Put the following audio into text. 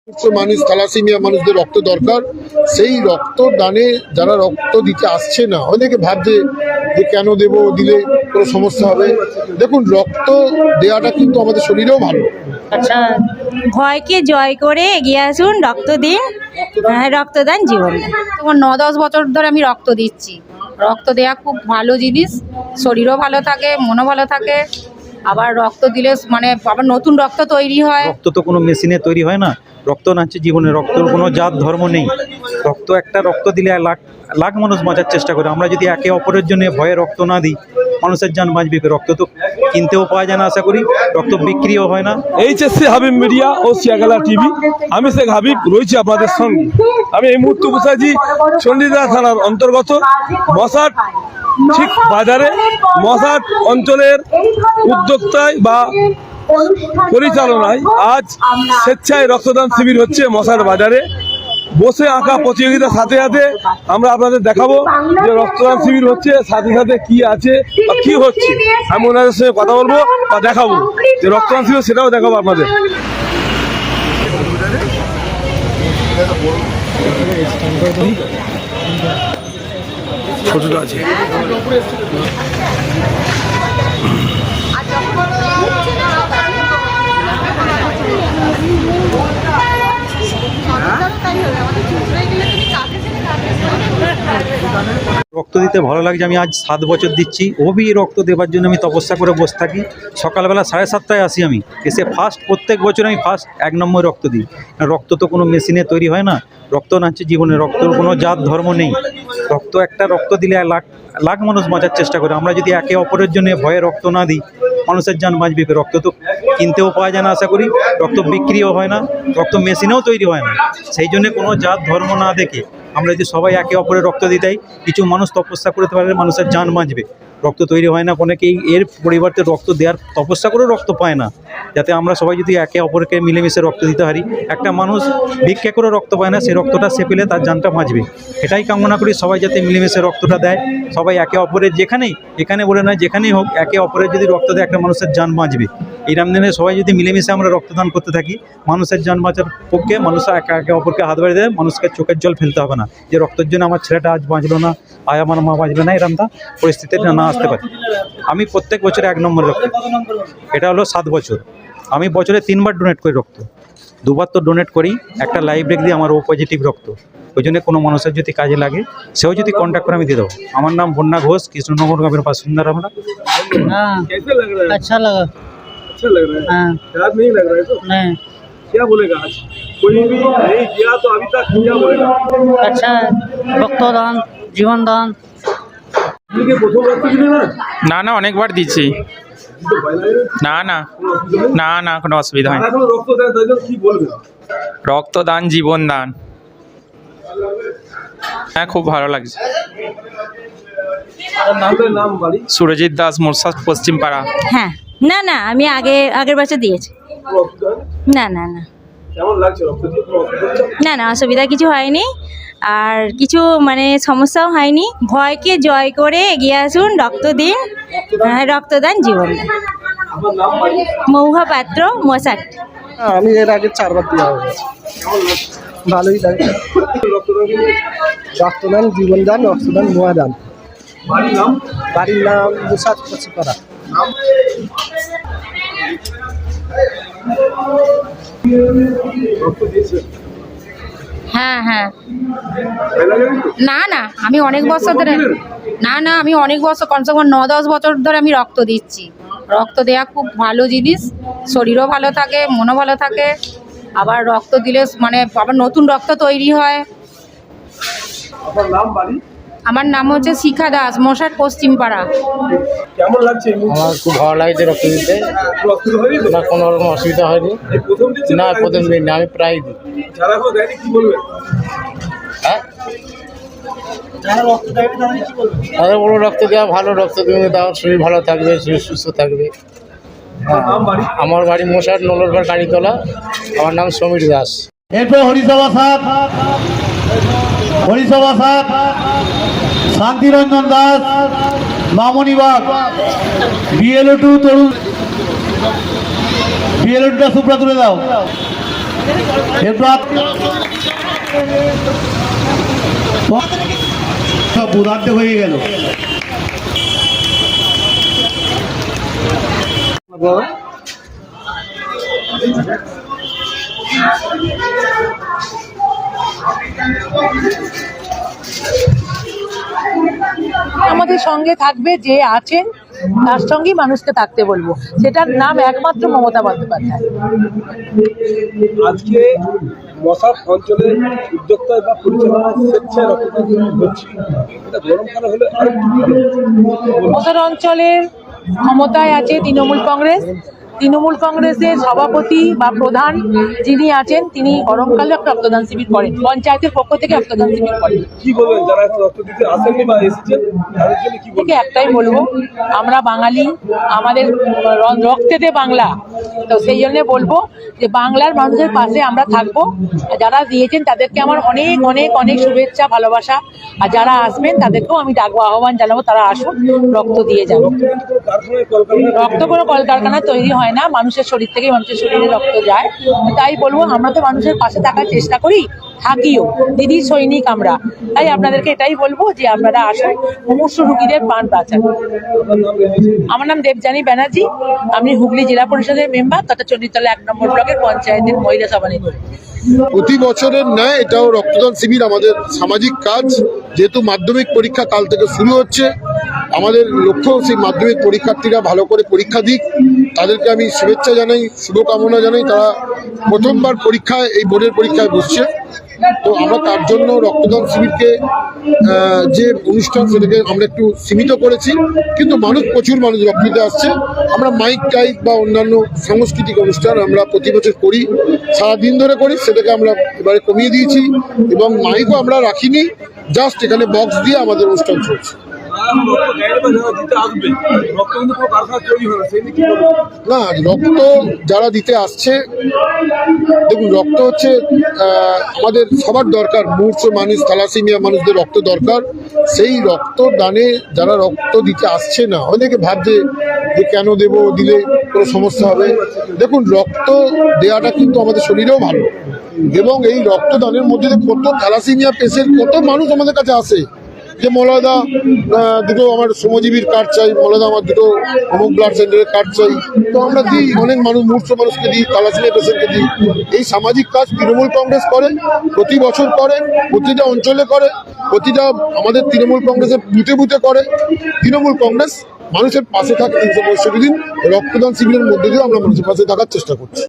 মানুষ থ্যালাসেমিয়া মানুষদের রক্ত দরকার। সেই রক্ত দানে যারা রক্ত দিতে আসছে না, অনেকে ভাবছে যে কেন দেব, দিলে কোনো সমস্যা হবে। দেখুন, রক্ত দেওয়াটা কিন্তু আমাদের শরীরেও ভালো। আচ্ছা, ভয়কে জয় করে এগিয়ে আসুন, রক্ত দিন। রক্তদান জীবন। তোমার 9-10 বছর ধরে আমি রক্ত দিচ্ছি। রক্ত দেওয়া খুব ভালো জিনিস, শরীরও ভালো থাকে, মনও ভালো থাকে। আবার রক্ত দিলে মানে আবার নতুন রক্ত তৈরি হয়। রক্ত তো কোনো মেশিনে তৈরি হয় না, রক্ত নাচ্ছে জীবনে, রক্তর কোনো জাত ধর্ম নেই। রক্ত একটা রক্ত দিলে লাখ লাখ মানুষ বাঁচার চেষ্টা করে। আমরা যদি একে অপরের জন্য ভয়ে রক্ত না দিই, মানুষের জান বাঁচবে। রক্ত তো কিনতেও পাওয়া যায় না, আশা করি রক্ত বিক্রিও হয় না। এইচএসসি হাবিব মিডিয়া ও শিয়াগালা টিভি, আমি শেখ হাবিব রয়েছি আপনাদের সঙ্গে। আমি এই মুহূর্তে বসে আছি চণ্ডীদাহ থানার অন্তর্গত মশাট ঠিক বাজারে। মশাট অঞ্চলের উদ্যোক্তায় বা পরিচালনায় আজ স্বেচ্ছায় রক্তদান শিবির হচ্ছে মশাট বাজারে। বসে আঁকা প্রতিযোগিতার সাথে সাথে আমরা আপনাদের দেখাবো যে রক্তদান শিবির হচ্ছে, সাথে সাথে কি আছে বা কি হচ্ছে আমি ওনাদের সঙ্গে কথা বলবো বা দেখাবো যে রক্তদান শিবির, সেটাও দেখাবো আপনাদের। ছোটটা আছে রক্ত দিতে ভালো লাগছে। আমি আজ 7 বছর দিচ্ছি। রক্ত দেওয়ার জন্য আমি তপস্যা করে বসে থাকি। সকালবেলা 7:30টায় আসি, আমি এসে প্রত্যেক বছর আমি 1 নম্বর রক্ত দিই। রক্ত তো কোনো মেশিনে তৈরি হয় না, রক্ত নাচ্ছে জীবনে, রক্তর কোনো জাত ধর্ম নেই। রক্ত একটা রক্ত দিলে লাখ লাখ মানুষ বাঁচার চেষ্টা করে। আমরা যদি একে অপরের জন্য ভয়ে রক্ত না দিই, মানুষের জান বাঁচবে। রক্ত তো কিনতেও পাওয়া যায় না, আশা করি রক্ত বিক্রিও হয় না, রক্ত মেশিনেও তৈরি হয় না। সেই জন্য কোনো জাত ধর্ম না দেখে আমরা যদি সবাই একে অপরের রক্ত দিতাই, কিছু মানুষ তপস্যা করতে পারলে মানুষের জান বাঁচবে। রক্ত তৈরি হয় না, অনেকেই এর পরিবর্তে রক্ত দেওয়ার তপস্যা করে রক্ত পায় না। যাতে আমরা সবাই যদি একে অপরকে মিলেমিশে রক্ত দিতে পারি, একটা মানুষ ভিক্ষা করে রক্ত পায় না, সেই রক্তটা সে পেলে তার জানটা বাঁচবে। এটাই কামনা করি, সবাই যাতে মিলেমিশে রক্তটা দেয়। সবাই একে অপরের এখানে বলে নয়, যেখানেই হোক একে অপরের যদি রক্ত দেয়, একটা মানুষের জান বাঁচবে। এই রামদিনে সবাই যদি মিলেমিশে আমরা রক্তদান করতে থাকি, মানুষের জান বাঁচার পক্ষে মানুষ একে অপরকে হাত বাড়িয়ে দেয়। মানুষকে চোখের জল ফেলতে হবে না যে রক্তের জন্য আমার ছেলেটা আজ বাঁচলো না, আজ আমার মা বাঁচবে না, এরকমটা পরিস্থিতিটা না আসতে পারে। আমি প্রত্যেক বছরে 1 নম্বর রক্ত, এটা হলো 7 বছর। আমি বছরে 3 বার ডোনেট করি রক্ত। 2 বার তো ডোনেট করি, একটা লাইভ ব্রেক দিয়ে আমার ও পজিটিভ রক্ত। ওই জন্য কোনো মানুষের যদি কাজে লাগে, সেও যদি কন্ট্যাক্ট করে আমি দিয়ে দেবো। আমার নাম বন্যা ঘোষ, কৃষ্ণনগর গ্রামের বাসিন্দা আমরা। अच्छा लगा अच्छा लग रहा है। हाँ। याद नहीं लग रहा है तो नहीं क्या बोलेगा आज? कोई भी नहीं किया तो अभी तक क्या बोलेगा? अच्छा है, রক্তদান জীবন দান। আপনি কি প্রথম রক্ত দিলেন না? না না, অনেকবার দিচ্ছি। না না না না, কোনো অসুবিধা হয় না। এখন রক্ত দেন, তাই জন্য কি বলবেন? রক্তদান জীবন দান। হ্যাঁ, খুব ভালো লাগছে। আপনার নাম, বাড়ি? সুরজিৎ দাস, মোরসাদ, পশ্চিম পাড়া। হ্যাঁ, না না, আমি আগের বছর দিয়েছি। রক্ত দেন? না না না কেমন লাগছে রক্ত দিয়ে? কোনো অসুবিধা হচ্ছে? না না, অসুবিধা কিছু হয়নি, আর কিছু মানে সমস্যাও হয়নি। ভয়কে জয় করে এগিয়ে আসুন, রক্ত দিন। রক্তদান জীবন। আপনার নাম, বাড়ি? মৌহা পাত্র, মশাট। আমি এর আগে 4 বার দেওয়া হয়েছে। ভালোই লাগে। রক্তদান করলেন? রক্তদান জীবনদান, রক্তদান মহাদান। বাড়ির নাম? বাড়ির নাম মুসাদ পচিপাড়া। নাম? রক্ত দিয়েছেন? হ্যাঁ হ্যাঁ। ভয় লাগেনি তো? না না, আমি অনেক বছর ধরে আমি অনেক বছর, কমসে কম 9-10 বছর ধরে আমি রক্ত দিচ্ছি। রক্ত দেওয়া খুব ভালো জিনিস, শরীরও ভালো থাকে, মনও ভালো থাকে। আবার রক্ত দিলে মানে আবার নতুন রক্ত তৈরি হয়। আপনার নাম, বাড়ি? আমার নাম হচ্ছে শিখা দাস, মশাট, পশ্চিম পাড়া। কেমন লাগছে এই মুহূর্তে? আমার খুব ভালো লাগছে রক্ত দিতে। রক্ত হয়নি তো? না, কোনো রকম অসুবিধা হয়নি। এই প্রথম দিচ্ছেন? না, প্রথম দিন না, আমি প্রায় দিই। যারা এখন দেয়নি কি বলবেন? হ্যাঁ, তাদের বড় রক্ত দেওয়া ভালো, রক্ত তুমি দাও, শরীর ভালো থাকবে, শরীর সুস্থ থাকবে। আপনার নাম, বাড়ি? আমার বাড়ি মশাট, নলরপাড়, গাড়িতলা। আমার নাম সমীর দাস। এরপর হরিসভা সাত শান্তিরঞ্জন দাস, মামনিবাগ, BLO 2 তরুণ, BLO 2টা সুপ্রা তুলে দাও। এরপর সব উদার্থ হয়ে গেল। আমাদের সঙ্গে থাকবে যে আছেন তার সঙ্গেই মানুষকে থাকতে বলবো, সেটার নাম একমাত্র মমতা বন্দ্যোপাধ্যায়। আজকে মশাট অঞ্চলে উদ্যোক্তা বা পরিচালনা স্বেচ্ছায় রক্তদান হচ্ছে, এটা গরমকালে হলে আরেকটু ভালো। মশার অঞ্চলের ক্ষমতায় আছে তৃণমূল কংগ্রেস। তৃণমূল কংগ্রেসের সভাপতি বা প্রধান যিনি আছেন তিনি গরমকালে একটা রক্তদান শিবির করেন, পঞ্চায়েতের পক্ষ থেকে রক্তদান শিবির করেন। কি বলবেন যারা এখন রক্ত দিতে আসেননি বা এসেছেন তাদের জন্য কি বলবেন? একটাই বলবো, আমরা বাঙালি, আমাদের রক্তেতে বাংলা, তো সেই জন্য বলবো যে বাংলার মানুষের পাশে আমরা থাকবো। যারা দিয়েছেন তাদেরকে আমার অনেক অনেক অনেক শুভেচ্ছা, ভালোবাসা। আর যারা আসবেন তাদেরকেও আমি ডাকবো, আহ্বান জানাবো, তারা আসুন, রক্ত দিয়ে যান। রক্ত কোনো কলকারখানা তৈরি হয় না, মানুষের শরীর থেকে মানুষের শরীরে রক্ত যায়। তাই বলবো, আমরা তো মানুষের পাশে থাকার চেষ্টা করি, থাকিও, দিদির সৈনিক আমরা। তাই আপনাদেরকে এটাই বলবো যে আপনারা আসুন, মুমূর্ষু রোগীদের প্রাণ বাঁচান। আমার নাম দেবযানী ব্যানার্জি, আমি হুগলি জেলা পরিষদের মেম্বার তথা চণ্ডীতলা 1 নম্বর ব্লকের পঞ্চায়েতের মহিলা সভানেত্রী। প্রতি বছরের ন্যায় এটাও রক্তদান শিবির আমাদের সামাজিক কাজ। যেহেতু মাধ্যমিক পরীক্ষা কাল থেকে শুরু হচ্ছে, আমাদের লক্ষ্য সেই মাধ্যমিক পরীক্ষার্থীরা ভালো করে পরীক্ষা দিক, তাদেরকে আমি শুভেচ্ছা জানাই, শুভকামনা জানাই। তারা প্রথমবার পরীক্ষায়, এই বোর্ডের পরীক্ষায় বসছে, তো আমরা তার জন্য রক্তদান শিবিরকে যে অনুষ্ঠান সেটাকে আমরা একটু সীমিত করেছি, কিন্তু প্রচুর মানুষ রক্ত দিতে আসছে। আমরা মাইক টাইক বা অন্যান্য সাংস্কৃতিক অনুষ্ঠান আমরা প্রতি বছর করি, সারাদিন ধরে করি, সেটাকে আমরা এবারে কমিয়ে দিয়েছি এবং মাইকও আমরা রাখিনি, জাস্ট এখানে বক্স দিয়ে আমাদের অনুষ্ঠান চলছে। না, রক্ত যারা দিতে আসছে, দেখুন রক্ত হচ্ছে আমাদের সবার দরকার। মুমূর্ষ মানুষ, থ্যালাসেমিয়া মানুষদের রক্ত দরকার। সেই রক্ত দানে যারা রক্ত দিতে আসছে না, অনেকে ভাবছে যে কেন দেব, দিলে কোনো সমস্যা হবে। দেখুন, রক্ত দেওয়াটা কিন্তু আমাদের শরীরেও ভালো, এবং এই রক্তদানের মধ্যে কত থ্যালাসেমিয়া পেশেন্ট, কত মানুষ আমাদের কাছে আসে যে মলয়দা দুটো আমার শ্রমজীবীর কার্ড চাই, মলয়দা আমার দুটো অমুক ব্লাড সেন্টারের কার্ড চাই। তো আমরা দিই, অনেক মানুষ, মূর্ছ মানুষকে দিই, থ্যালাসেমিয়া পেশেন্টকে দিই। এই সামাজিক কাজ তৃণমূল কংগ্রেস করে, প্রতি বছর করে, প্রতিটা অঞ্চলে করে, প্রতিটা আমাদের তৃণমূল কংগ্রেসের বুথে বুথে করে। তৃণমূল কংগ্রেস মানুষের পাশে থাকে 365 দিন। রক্তদান শিবিরের মধ্যে দিয়েও আমরা মানুষের পাশে থাকার চেষ্টা করছি।